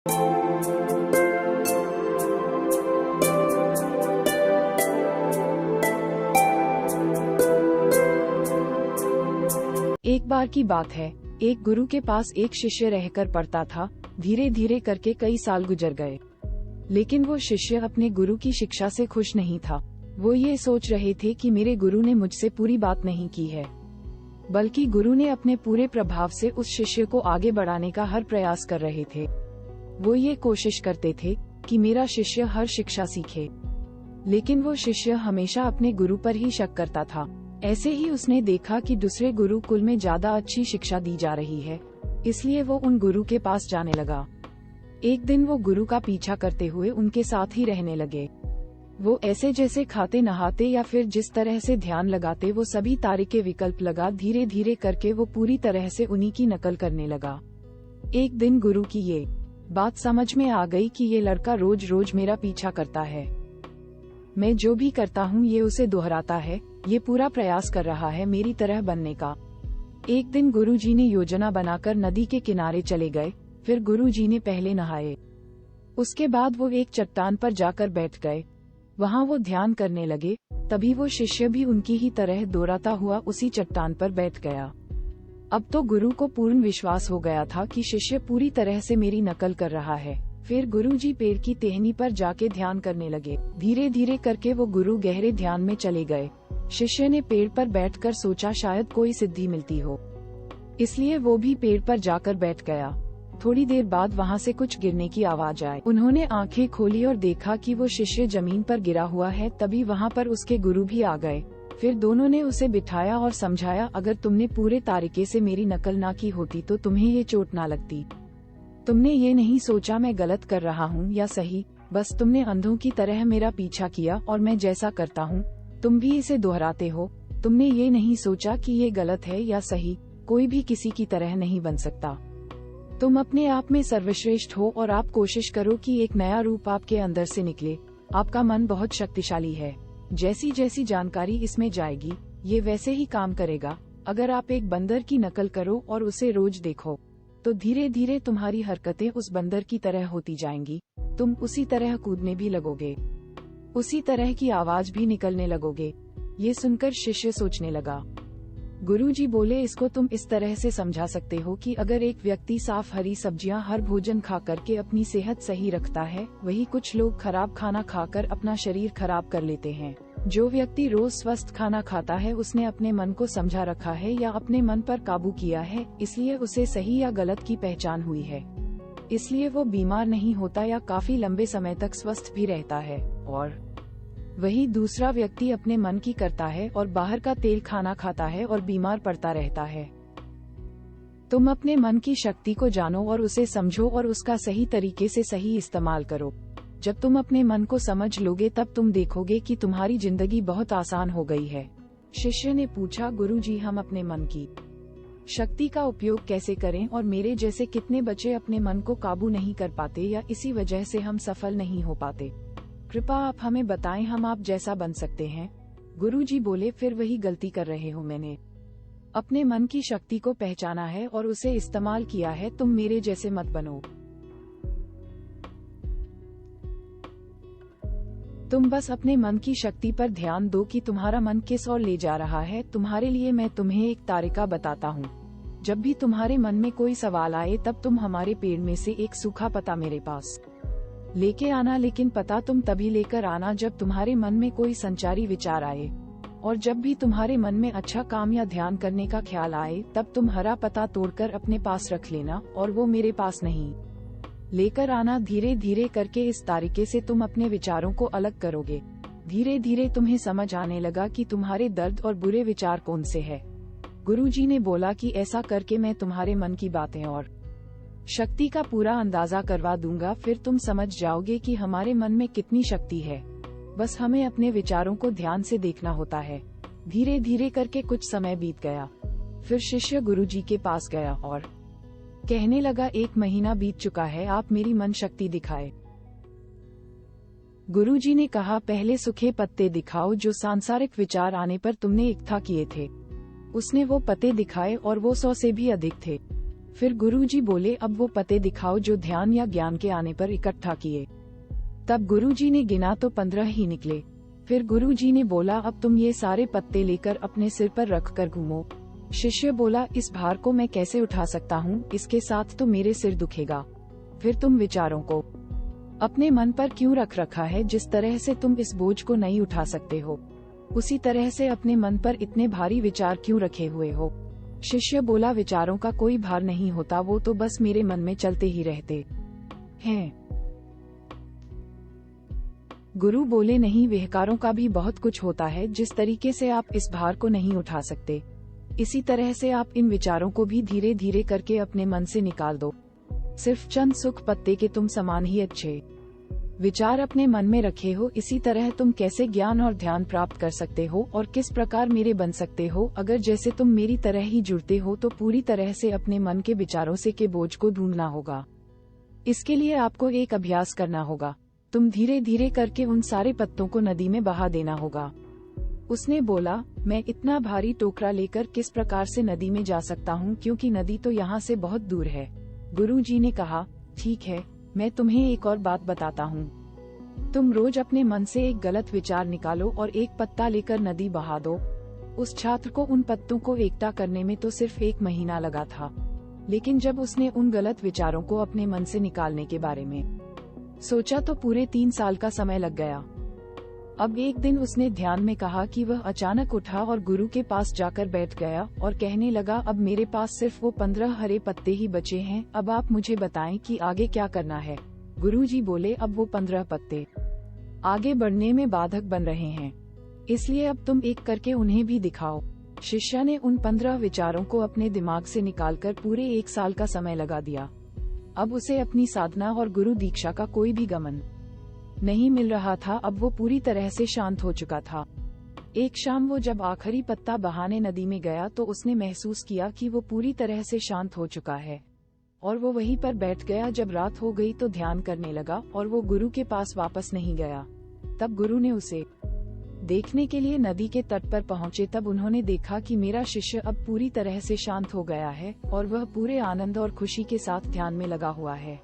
एक बार की बात है, एक गुरु के पास एक शिष्य रहकर पढ़ता था। धीरे धीरे करके कई साल गुजर गए, लेकिन वो शिष्य अपने गुरु की शिक्षा से खुश नहीं था। वो ये सोच रहे थे कि मेरे गुरु ने मुझसे पूरी बात नहीं की है, बल्कि गुरु ने अपने पूरे प्रभाव से उस शिष्य को आगे बढ़ाने का हर प्रयास कर रहे थे। वो ये कोशिश करते थे कि मेरा शिष्य हर शिक्षा सीखे, लेकिन वो शिष्य हमेशा अपने गुरु पर ही शक करता था। ऐसे ही उसने देखा कि दूसरे गुरुकुल में ज्यादा अच्छी शिक्षा दी जा रही है, इसलिए वो उन गुरु के पास जाने लगा। एक दिन वो गुरु का पीछा करते हुए उनके साथ ही रहने लगे। वो ऐसे जैसे खाते नहाते या फिर जिस तरह से ध्यान लगाते, वो सभी तारीके विकल्प लगा। धीरे धीरे करके वो पूरी तरह से उन्हीं की नकल करने लगा। एक दिन गुरु की ये बात समझ में आ गई कि ये लड़का रोज रोज मेरा पीछा करता है। मैं जो भी करता हूँ ये उसे दोहराता है, ये पूरा प्रयास कर रहा है मेरी तरह बनने का। एक दिन गुरुजी ने योजना बनाकर नदी के किनारे चले गए। फिर गुरुजी ने पहले नहाए, उसके बाद वो एक चट्टान पर जाकर बैठ गए। वहाँ वो ध्यान करने लगे। तभी वो शिष्य भी उनकी ही तरह दोहराता हुआ उसी चट्टान पर बैठ गया। अब तो गुरु को पूर्ण विश्वास हो गया था कि शिष्य पूरी तरह से मेरी नकल कर रहा है। फिर गुरुजी पेड़ की टहनी पर जाके ध्यान करने लगे। धीरे धीरे करके वो गुरु गहरे ध्यान में चले गए। शिष्य ने पेड़ पर बैठकर सोचा शायद कोई सिद्धि मिलती हो, इसलिए वो भी पेड़ पर जाकर बैठ गया। थोड़ी देर बाद वहाँ से कुछ गिरने की आवाज आई। उन्होंने आंखें खोली और देखा कि वो शिष्य जमीन पर गिरा हुआ है। तभी वहाँ पर उसके गुरु भी आ गए। फिर दोनों ने उसे बिठाया और समझाया, अगर तुमने पूरे तरीके से मेरी नकल ना की होती तो तुम्हें ये चोट ना लगती। तुमने ये नहीं सोचा मैं गलत कर रहा हूँ या सही, बस तुमने अंधों की तरह मेरा पीछा किया और मैं जैसा करता हूँ तुम भी इसे दोहराते हो। तुमने ये नहीं सोचा कि ये गलत है या सही, कोई भी किसी की तरह नहीं बन सकता। तुम अपने आप में सर्वश्रेष्ठ हो और आप कोशिश करो कि एक नया रूप आपके अंदर से निकले। आपका मन बहुत शक्तिशाली है। जैसी जैसी जानकारी इसमें जाएगी ये वैसे ही काम करेगा। अगर आप एक बंदर की नकल करो और उसे रोज देखो तो धीरे धीरे तुम्हारी हरकतें उस बंदर की तरह होती जाएंगी। तुम उसी तरह कूदने भी लगोगे, उसी तरह की आवाज भी निकलने लगोगे। ये सुनकर शिष्य सोचने लगा। गुरुजी बोले, इसको तुम इस तरह से समझा सकते हो कि अगर एक व्यक्ति साफ हरी सब्जियां हर भोजन खा करके अपनी सेहत सही रखता है, वही कुछ लोग खराब खाना खाकर अपना शरीर खराब कर लेते हैं। जो व्यक्ति रोज स्वस्थ खाना खाता है उसने अपने मन को समझा रखा है या अपने मन पर काबू किया है, इसलिए उसे सही या गलत की पहचान हुई है। इसलिए वो बीमार नहीं होता या काफी लंबे समय तक स्वस्थ भी रहता है। और वही दूसरा व्यक्ति अपने मन की करता है और बाहर का तेल खाना खाता है और बीमार पड़ता रहता है। तुम अपने मन की शक्ति को जानो और उसे समझो और उसका सही तरीके से सही इस्तेमाल करो। जब तुम अपने मन को समझ लोगे तब तुम देखोगे कि तुम्हारी जिंदगी बहुत आसान हो गई है। शिष्य ने पूछा, गुरुजी हम अपने मन की शक्ति का उपयोग कैसे करें और मेरे जैसे कितने बच्चे अपने मन को काबू नहीं कर पाते या इसी वजह से हम सफल नहीं हो पाते? कृपा आप हमें बताएं, हम आप जैसा बन सकते हैं। गुरुजी बोले, फिर वही गलती कर रहे हो। मैंने अपने मन की शक्ति को पहचाना है और उसे इस्तेमाल किया है। तुम मेरे जैसे मत बनो। तुम बस अपने मन की शक्ति पर ध्यान दो कि तुम्हारा मन किस ओर ले जा रहा है। तुम्हारे लिए मैं तुम्हें एक तारिका बताता हूँ। जब भी तुम्हारे मन में कोई सवाल आए तब तुम हमारे पेड़ में से एक सूखा पत्ता मेरे पास लेके आना, लेकिन पता तुम तभी लेकर आना जब तुम्हारे मन में कोई संचारी विचार आए। और जब भी तुम्हारे मन में अच्छा काम या ध्यान करने का ख्याल आए तब तुम हरा पत्ता तोड़कर अपने पास रख लेना और वो मेरे पास नहीं लेकर आना। धीरे धीरे करके इस तरीके से तुम अपने विचारों को अलग करोगे। धीरे धीरे तुम्हें समझ आने लगा कि तुम्हारे दर्द और बुरे विचार कौन से है। गुरुजी ने बोला कि ऐसा करके मैं तुम्हारे मन की बातें और शक्ति का पूरा अंदाजा करवा दूंगा। फिर तुम समझ जाओगे कि हमारे मन में कितनी शक्ति है। बस हमें अपने विचारों को ध्यान से देखना होता है। धीरे धीरे करके कुछ समय बीत गया। फिर शिष्य गुरुजी के पास गया और कहने लगा, 1 महीना बीत चुका है, आप मेरी मन शक्ति दिखाए। गुरुजी ने कहा, पहले सूखे पत्ते दिखाओ जो सांसारिक विचार आने पर तुमने इकट्ठा किए थे। उसने वो पत्ते दिखाए और वो 100 से भी अधिक थे। फिर गुरुजी बोले, अब वो पत्ते दिखाओ जो ध्यान या ज्ञान के आने पर इकट्ठा किए। तब गुरुजी ने गिना तो 15 ही निकले। फिर गुरुजी ने बोला, अब तुम ये सारे पत्ते लेकर अपने सिर पर रख कर घूमो। शिष्य बोला, इस भार को मैं कैसे उठा सकता हूँ, इसके साथ तो मेरे सिर दुखेगा। फिर तुम विचारों को अपने मन पर क्यों रख रखा है? जिस तरह से तुम इस बोझ को नहीं उठा सकते हो, उसी तरह से अपने मन पर इतने भारी विचार क्यों रखे हुए हो? शिष्य बोला, विचारों का कोई भार नहीं होता, वो तो बस मेरे मन में चलते ही रहते हैं। गुरु बोले, नहीं, विहकारों का भी बहुत कुछ होता है। जिस तरीके से आप इस भार को नहीं उठा सकते, इसी तरह से आप इन विचारों को भी धीरे धीरे करके अपने मन से निकाल दो। सिर्फ चंद सुख पत्ते के तुम समान ही अच्छे विचार अपने मन में रखे हो। इसी तरह तुम कैसे ज्ञान और ध्यान प्राप्त कर सकते हो और किस प्रकार मेरे बन सकते हो? अगर जैसे तुम मेरी तरह ही जुड़ते हो तो पूरी तरह से अपने मन के विचारों से के बोझ को ढूंढना होगा। इसके लिए आपको एक अभ्यास करना होगा। तुम धीरे धीरे करके उन सारे पत्तों को नदी में बहा देना होगा। उसने बोला, मैं इतना भारी टोकरा लेकर किस प्रकार से नदी में जा सकता हूँ, क्योंकि नदी तो यहाँ से बहुत दूर है। गुरुजी ने कहा, ठीक है, मैं तुम्हें एक और बात बताता हूँ। तुम रोज अपने मन से एक गलत विचार निकालो और एक पत्ता लेकर नदी बहा दो। उस छात्र को उन पत्तों को इकट्ठा करने में तो सिर्फ 1 महीना लगा था, लेकिन जब उसने उन गलत विचारों को अपने मन से निकालने के बारे में सोचा तो पूरे 3 साल का समय लग गया। अब एक दिन उसने ध्यान में कहा कि वह अचानक उठा और गुरु के पास जाकर बैठ गया और कहने लगा, अब मेरे पास सिर्फ वो 15 हरे पत्ते ही बचे हैं। अब आप मुझे बताएं कि आगे क्या करना है। गुरुजी बोले, अब वो 15 पत्ते आगे बढ़ने में बाधक बन रहे हैं, इसलिए अब तुम एक करके उन्हें भी दिखाओ। शिष्य ने उन 15 विचारों को अपने दिमाग से निकालकर पूरे 1 साल का समय लगा दिया। अब उसे अपनी साधना और गुरु दीक्षा का कोई भी गमन नहीं मिल रहा था। अब वो पूरी तरह से शांत हो चुका था। एक शाम वो जब आखिरी पत्ता बहाने नदी में गया तो उसने महसूस किया कि वो पूरी तरह से शांत हो चुका है, और वो वहीं पर बैठ गया। जब रात हो गई तो ध्यान करने लगा और वो गुरु के पास वापस नहीं गया। तब गुरु ने उसे देखने के लिए नदी के तट पर पहुंचे। तब उन्होंने देखा कि मेरा शिष्य अब पूरी तरह से शांत हो गया है और वह पूरे आनंद और खुशी के साथ ध्यान में लगा हुआ है।